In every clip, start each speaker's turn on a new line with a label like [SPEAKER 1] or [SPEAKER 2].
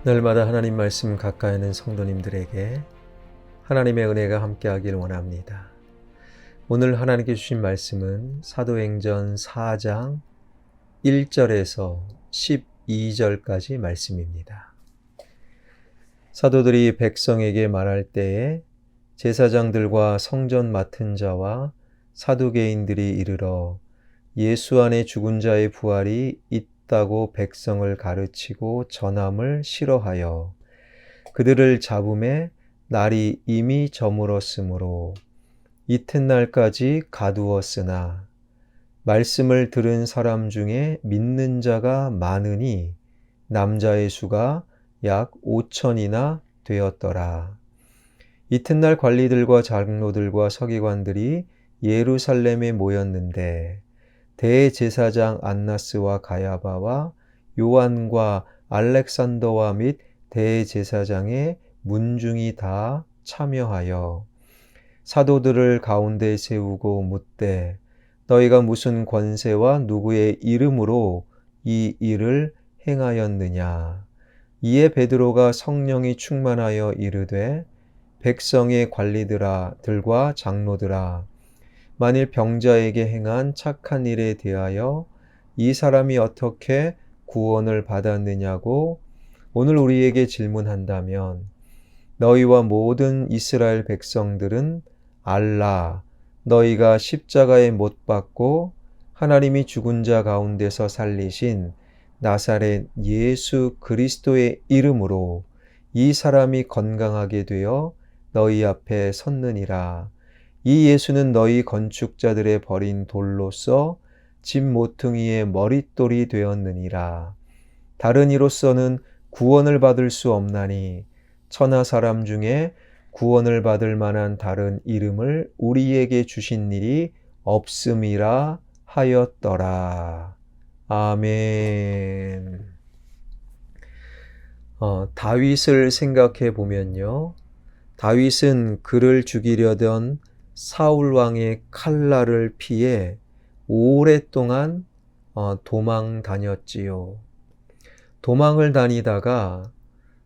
[SPEAKER 1] 날마다 하나님 말씀 가까이 하는 성도님들에게 하나님의 은혜가 함께하길 원합니다. 오늘 하나님께 주신 말씀은 사도행전 4장 1절에서 12절까지 말씀입니다. 사도들이 백성에게 말할 때에 제사장들과 성전 맡은 자와 사두개인들이 이르러 예수 안에 죽은 자의 부활이 있다고 백성을 가르치고 전함을 싫어하여 그들을 잡음에 날이 이미 저물었으므로 이튿날까지 가두었으나 말씀을 들은 사람 중에 믿는 자가 많으니 남자의 수가 약 5천이나 되었더라. 이튿날 관리들과 장로들과 서기관들이 예루살렘에 모였는데 대제사장 안나스와 가야바와 요한과 알렉산더와 및 대제사장의 문중이 다 참여하여 사도들을 가운데 세우고 묻되 너희가 무슨 권세와 누구의 이름으로 이 일을 행하였느냐. 이에 베드로가 성령이 충만하여 이르되 백성의 관리들과 장로들아, 만일 병자에게 행한 착한 일에 대하여 이 사람이 어떻게 구원을 받았느냐고 오늘 우리에게 질문한다면 너희와 모든 이스라엘 백성들은 알라, 너희가 십자가에 못 박고 하나님이 죽은 자 가운데서 살리신 나사렛 예수 그리스도의 이름으로 이 사람이 건강하게 되어 너희 앞에 섰느니라. 이 예수는 너희 건축자들의 버린 돌로서 집 모퉁이의 머릿돌이 되었느니라. 다른 이로서는 구원을 받을 수 없나니 천하 사람 중에 구원을 받을 만한 다른 이름을 우리에게 주신 일이 없음이라 하였더라. 아멘. 다윗을 생각해 보면요. 다윗은 그를 죽이려던 사울 왕의 칼날을 피해 오랫동안 도망 다녔지요. 도망을 다니다가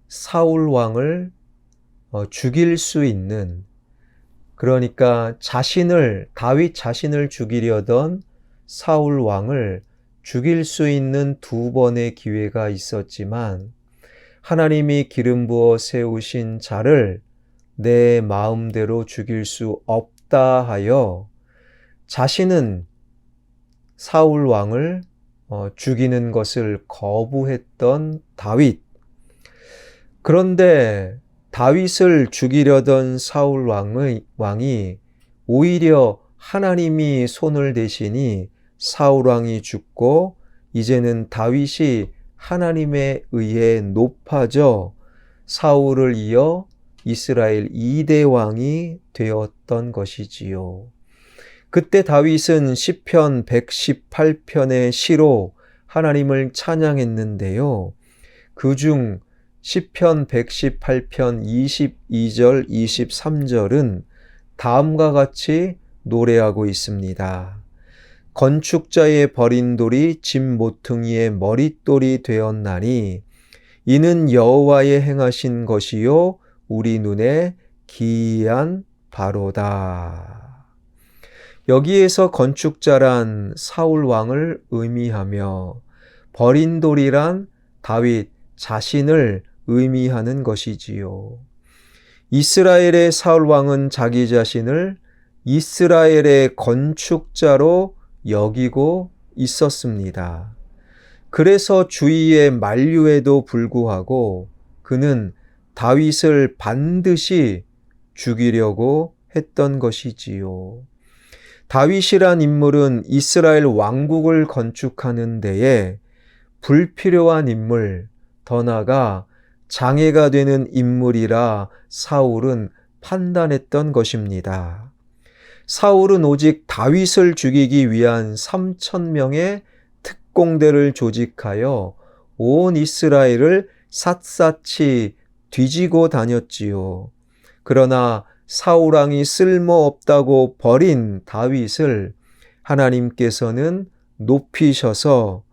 [SPEAKER 1] 사울 왕을 죽일 수 있는, 그러니까 다윗 자신을 죽이려던 사울 왕을 죽일 수 있는 두 번의 기회가 있었지만 하나님이 기름 부어 세우신 자를 내 마음대로 죽일 수 없다 하여 자신은 사울 왕을 죽이는 것을 거부했던 다윗. 그런데 다윗을 죽이려던 사울 왕이 오히려 하나님이 손을 대시니 사울 왕이 죽고 이제는 다윗이 하나님에 의해 높아져 사울을 이어 이스라엘 2대 왕이 되었던 것이지요. 그때 다윗은 시편 118편의 시로 하나님을 찬양했는데요. 그중 시편 118편 22절, 23절은 다음과 같이 노래하고 있습니다. 건축자의 버린 돌이 집 모퉁이의 머릿돌이 되었나니 이는 여호와의 행하신 것이요 우리 눈에 기이한 바로다. 여기에서 건축자란 사울 왕을 의미하며 버린 돌이란 다윗 자신을 의미하는 것이지요. 이스라엘의 사울 왕은 자기 자신을 이스라엘의 건축자로 여기고 있었습니다. 그래서 주위의 만류에도 불구하고 그는 다윗을 반드시 죽이려고 했던 것이지요. 다윗이란 인물은 이스라엘 왕국을 건축하는 데에 불필요한 인물, 더 나아가 장애가 되는 인물이라 사울은 판단했던 것입니다. 사울은 오직 다윗을 죽이기 위한 3,000명의 특공대를 조직하여 온 이스라엘을 샅샅이 뒤지고 다녔지요. 그러나 사울 왕이 쓸모없다고 버린 다윗을 하나님께서는 높이셔서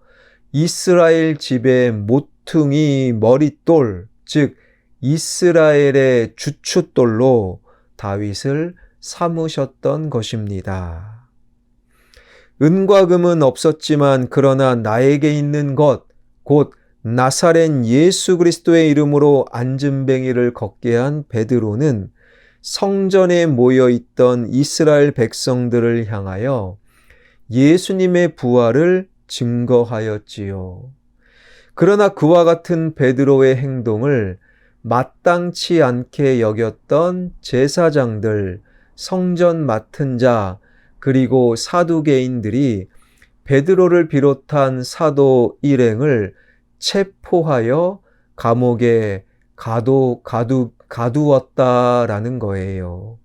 [SPEAKER 1] 이스라엘 집의 모퉁이 머릿돌, 즉 이스라엘의 주춧돌로 다윗을 삼으셨던 것입니다. 은과 금은 없었지만 그러나 나에게 있는 것, 곧 나사렛 예수 그리스도의 이름으로 안진뱅이를 걷게 한 베드로는 성전에 모여 있던 이스라엘 백성들을 향하여 예수님의 부활을 증거하였지요. 그러나 그와 같은 베드로의 행동을 마땅치 않게 여겼던 제사장들, 성전 맡은 자, 그리고 사두개인들이 베드로를 비롯한 사도 일행을 체포하여 감옥에 가두었다라는 거예요.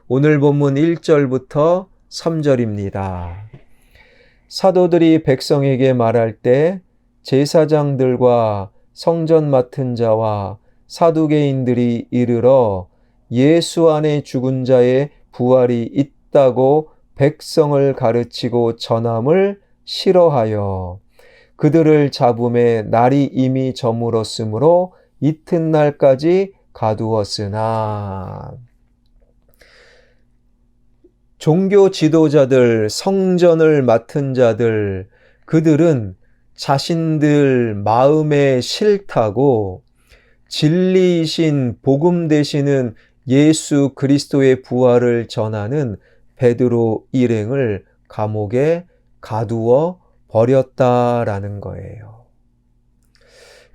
[SPEAKER 1] 오늘 본문 1절부터 3절입니다. 사도들이 백성에게 말할 때 제사장들과 성전 맡은 자와 사두개인들이 이르러 예수 안에 죽은 자의 부활이 있다고 백성을 가르치고 전함을 싫어하여 그들을 잡음에 날이 이미 저물었으므로 이튿날까지 가두었으나 종교 지도자들, 성전을 맡은 자들, 그들은 자신들 마음에 싫다고 진리이신 복음 되시는 예수 그리스도의 부활을 전하는 베드로 일행을 감옥에 가두어 버렸다라는 거예요.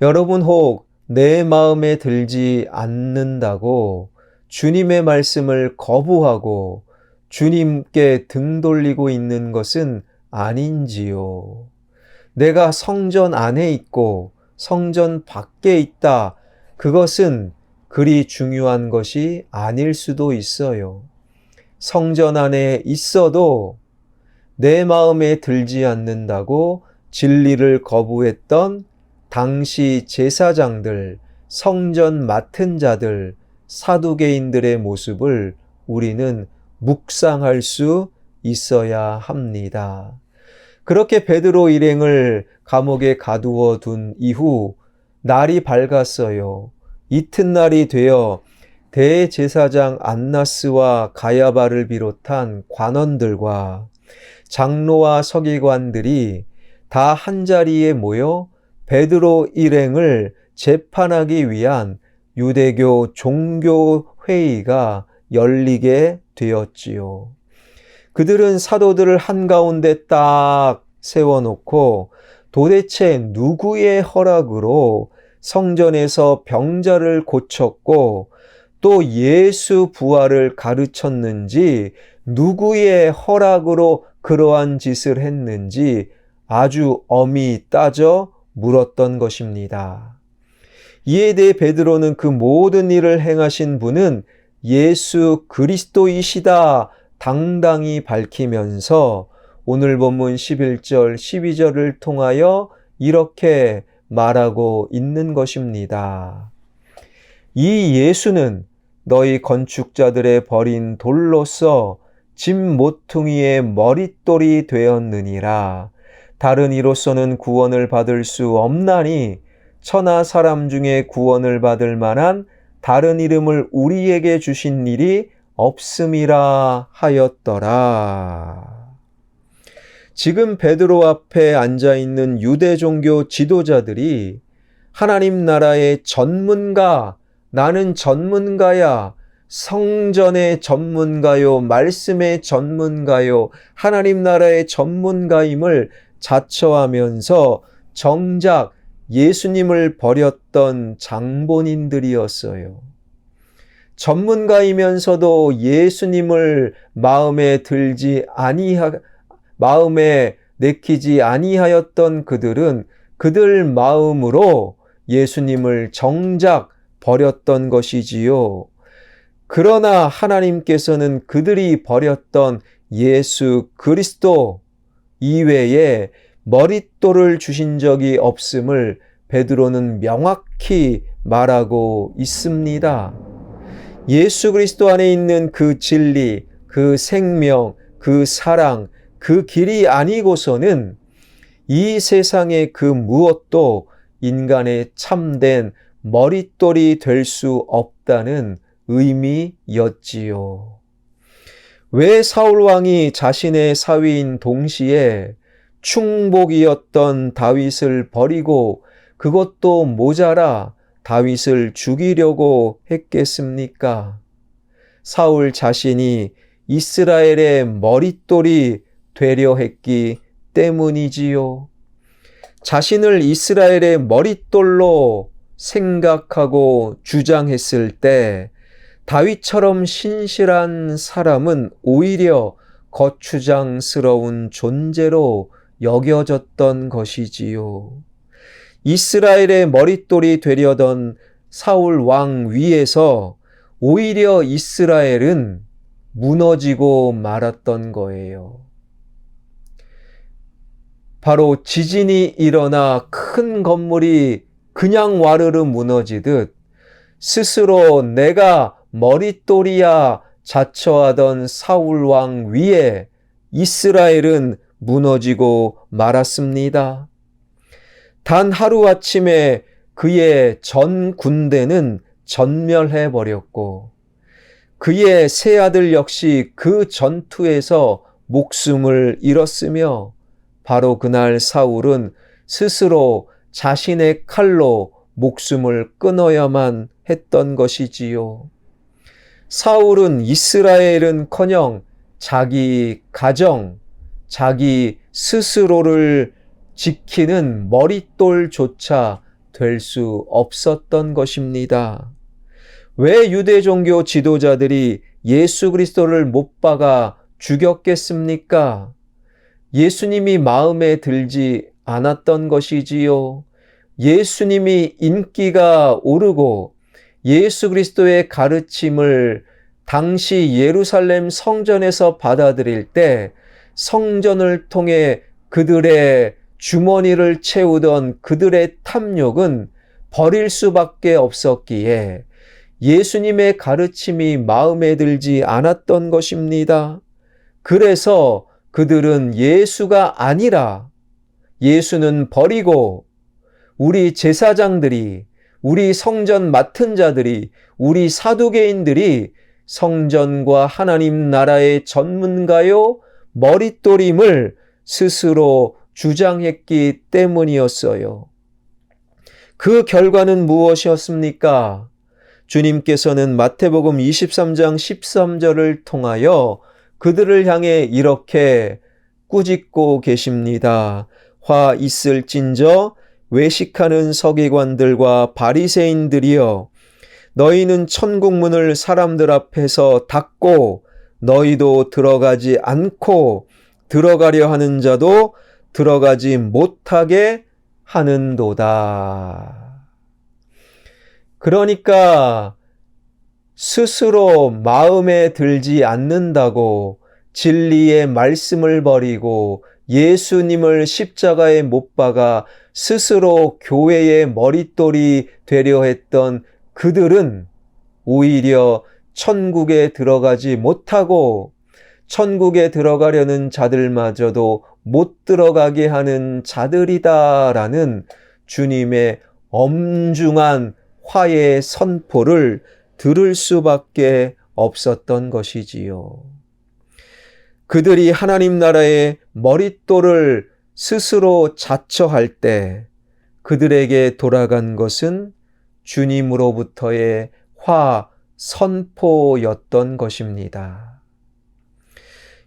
[SPEAKER 1] 여러분 혹 내 마음에 들지 않는다고 주님의 말씀을 거부하고 주님께 등 돌리고 있는 것은 아닌지요. 내가 성전 안에 있고 성전 밖에 있다. 그것은 그리 중요한 것이 아닐 수도 있어요. 성전 안에 있어도 내 마음에 들지 않는다고 진리를 거부했던 당시 제사장들, 성전 맡은 자들, 사두개인들의 모습을 우리는 묵상할 수 있어야 합니다. 그렇게 베드로 일행을 감옥에 가두어 둔 이후 날이 밝았어요. 이튿날이 되어 대제사장 안나스와 가야바를 비롯한 관원들과 장로와 서기관들이 다 한자리에 모여 베드로 일행을 재판하기 위한 유대교 종교회의가 열리게 되었지요. 그들은 사도들을 한가운데 딱 세워놓고 도대체 누구의 허락으로 성전에서 병자를 고쳤고 또 예수 부활을 가르쳤는지 누구의 허락으로 그러한 짓을 했는지 아주 엄히 따져 물었던 것입니다. 이에 대해 베드로는 그 모든 일을 행하신 분은 예수 그리스도이시다 당당히 밝히면서 오늘 본문 11절, 12절을 통하여 이렇게 말하고 있는 것입니다. 이 예수는 너희 건축자들의 버린 돌로서 집 모퉁이의 머릿돌이 되었느니라. 다른 이로서는 구원을 받을 수 없나니 천하 사람 중에 구원을 받을 만한 다른 이름을 우리에게 주신 일이 없음이라 하였더라. 지금 베드로 앞에 앉아있는 유대 종교 지도자들이 하나님 나라의 전문가, 나는 전문가야, 성전의 전문가요, 말씀의 전문가요, 하나님 나라의 전문가임을 자처하면서 정작 예수님을 버렸던 장본인들이었어요. 전문가이면서도 예수님을 마음에 내키지 아니하였던 그들은 그들 마음으로 예수님을 정작 버렸던 것이지요. 그러나 하나님께서는 그들이 버렸던 예수 그리스도 이외에 머릿돌을 주신 적이 없음을 베드로는 명확히 말하고 있습니다. 예수 그리스도 안에 있는 그 진리, 그 생명, 그 사랑, 그 길이 아니고서는 이 세상의 그 무엇도 인간의 참된 머릿돌이 될 수 없다는 의미였지요. 왜 사울왕이 자신의 사위인 동시에 충복이었던 다윗을 버리고 그것도 모자라 다윗을 죽이려고 했겠습니까? 사울 자신이 이스라엘의 머릿돌이 되려 했기 때문이지요. 자신을 이스라엘의 머릿돌로 생각하고 주장했을 때 다윗처럼 신실한 사람은 오히려 거추장스러운 존재로 여겨졌던 것이지요. 이스라엘의 머릿돌이 되려던 사울 왕 위에서 오히려 이스라엘은 무너지고 말았던 거예요. 바로 지진이 일어나 큰 건물이 그냥 와르르 무너지듯 스스로 내가 머릿돌이야 자처하던 사울 왕 위에 이스라엘은 무너지고 말았습니다. 단 하루아침에 그의 전 군대는 전멸해 버렸고 그의 세 아들 역시 그 전투에서 목숨을 잃었으며 바로 그날 사울은 스스로 자신의 칼로 목숨을 끊어야만 했던 것이지요. 사울은 이스라엘은커녕 자기 가정, 자기 스스로를 지키는 머릿돌조차 될 수 없었던 것입니다. 왜 유대 종교 지도자들이 예수 그리스도를 못 박아 죽였겠습니까? 예수님이 마음에 들지 않았던 것이지요. 예수님이 인기가 오르고 예수 그리스도의 가르침을 당시 예루살렘 성전에서 받아들일 때 성전을 통해 그들의 주머니를 채우던 그들의 탐욕은 버릴 수밖에 없었기에 예수님의 가르침이 마음에 들지 않았던 것입니다. 그래서 그들은 예수가 아니라 예수는 버리고 우리 제사장들이, 우리 성전 맡은 자들이, 우리 사두개인들이 성전과 하나님 나라의 전문가요 머릿돌임을 스스로 주장했기 때문이었어요. 그 결과는 무엇이었습니까? 주님께서는 마태복음 23장 13절을 통하여 그들을 향해 이렇게 꾸짖고 계십니다. 화 있을진저 외식하는 서기관들과 바리새인들이여, 너희는 천국 문을 사람들 앞에서 닫고 너희도 들어가지 않고 들어가려 하는 자도 들어가지 못하게 하는도다. 그러니까 스스로 마음에 들지 않는다고 진리의 말씀을 버리고 예수님을 십자가에 못 박아 스스로 교회의 머릿돌이 되려 했던 그들은 오히려 천국에 들어가지 못하고 천국에 들어가려는 자들마저도 못 들어가게 하는 자들이다라는 주님의 엄중한 화해 선포를 들을 수밖에 없었던 것이지요. 그들이 하나님 나라의 머릿돌을 스스로 자처할 때 그들에게 돌아간 것은 주님으로부터의 화 선포였던 것입니다.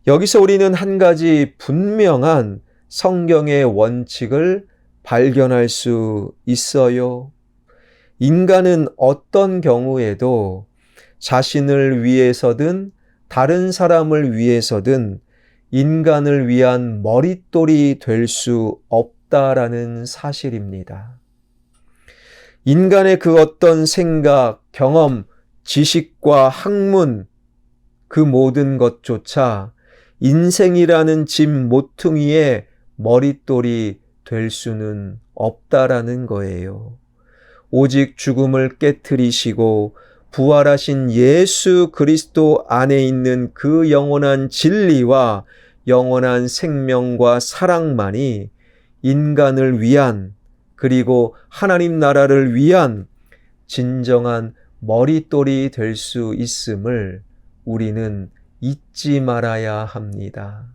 [SPEAKER 1] 여기서 우리는 한 가지 분명한 성경의 원칙을 발견할 수 있어요. 인간은 어떤 경우에도 자신을 위해서든 다른 사람을 위해서든 인간을 위한 머릿돌이 될 수 없다라는 사실입니다. 인간의 그 어떤 생각, 경험, 지식과 학문, 그 모든 것조차 인생이라는 짐 모퉁이에 머릿돌이 될 수는 없다라는 거예요. 오직 죽음을 깨트리시고 부활하신 예수 그리스도 안에 있는 그 영원한 진리와 영원한 생명과 사랑만이 인간을 위한, 그리고 하나님 나라를 위한 진정한 머릿돌이 될 수 있음을 우리는 잊지 말아야 합니다.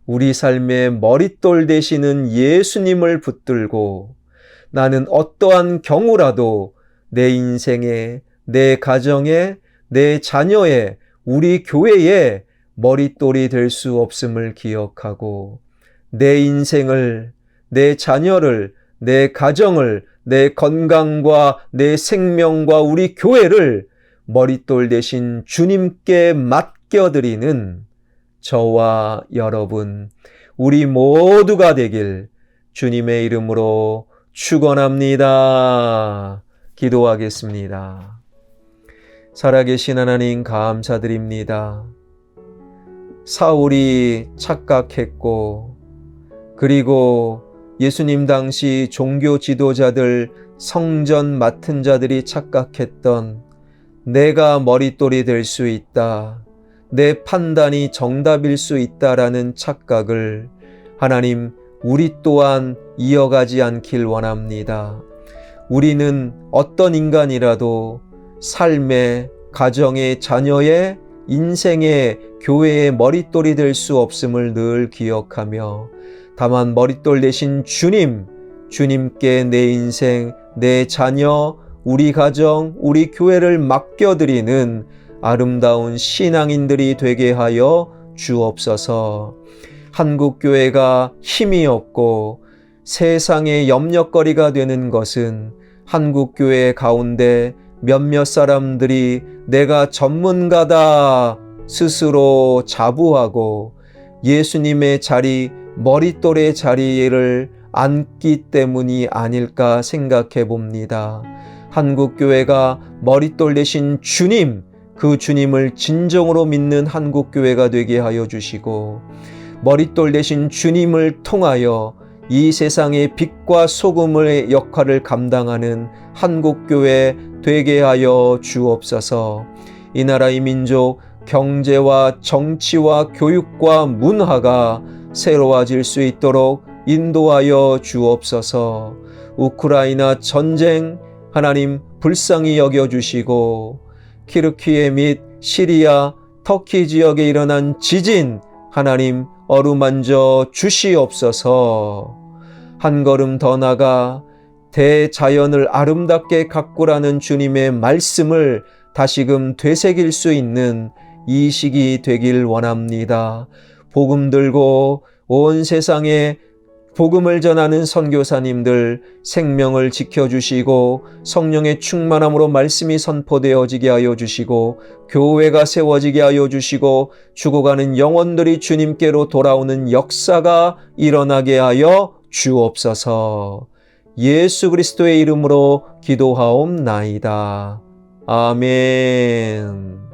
[SPEAKER 1] 우리 삶의 머릿돌 되시는 예수님을 붙들고 나는 어떠한 경우라도 내 인생에, 내 가정에, 내 자녀에, 우리 교회에 머릿돌이 될 수 없음을 기억하고 내 인생을, 내 자녀를, 내 가정을, 내 건강과 내 생명과 우리 교회를 머릿돌 대신 주님께 맡겨드리는 저와 여러분, 우리 모두가 되길 주님의 이름으로 축원합니다. 기도하겠습니다. 살아계신 하나님 감사드립니다. 사울이 착각했고 그리고 예수님 당시 종교 지도자들, 성전 맡은 자들이 착각했던 내가 머릿돌이 될 수 있다, 내 판단이 정답일 수 있다라는 착각을 하나님 우리 또한 이어가지 않길 원합니다. 우리는 어떤 인간이라도 삶의, 가정의, 자녀의, 인생의, 교회의 머릿돌이 될 수 없음을 늘 기억하며 다만 머릿돌 대신 주님, 주님께 내 인생, 내 자녀, 우리 가정, 우리 교회를 맡겨드리는 아름다운 신앙인들이 되게 하여 주옵소서. 한국교회가 힘이 없고 세상의 염려거리가 되는 것은 한국교회 가운데 몇몇 사람들이 내가 전문가다 스스로 자부하고 예수님의 자리, 머릿돌의 자리를 앉기 때문이 아닐까 생각해 봅니다. 한국교회가 머릿돌 대신 주님, 그 주님을 진정으로 믿는 한국교회가 되게 하여 주시고 머릿돌 대신 주님을 통하여 이 세상의 빛과 소금의 역할을 감당하는 한국교회 되게 하여 주옵소서. 이 나라의 민족, 경제와 정치와 교육과 문화가 새로워질 수 있도록 인도하여 주옵소서. 우크라이나 전쟁 하나님 불쌍히 여겨주시고 키르키예 및 시리아, 터키 지역에 일어난 지진 하나님 어루만져 주시옵소서. 한 걸음 더 나가 대자연을 아름답게 가꾸라는 주님의 말씀을 다시금 되새길 수 있는 이 시기 되길 원합니다. 복음 들고 온 세상에 복음을 전하는 선교사님들 생명을 지켜주시고 성령의 충만함으로 말씀이 선포되어지게 하여 주시고 교회가 세워지게 하여 주시고 죽어가는 영혼들이 주님께로 돌아오는 역사가 일어나게 하여 주옵소서. 예수 그리스도의 이름으로 기도하옵나이다. 아멘.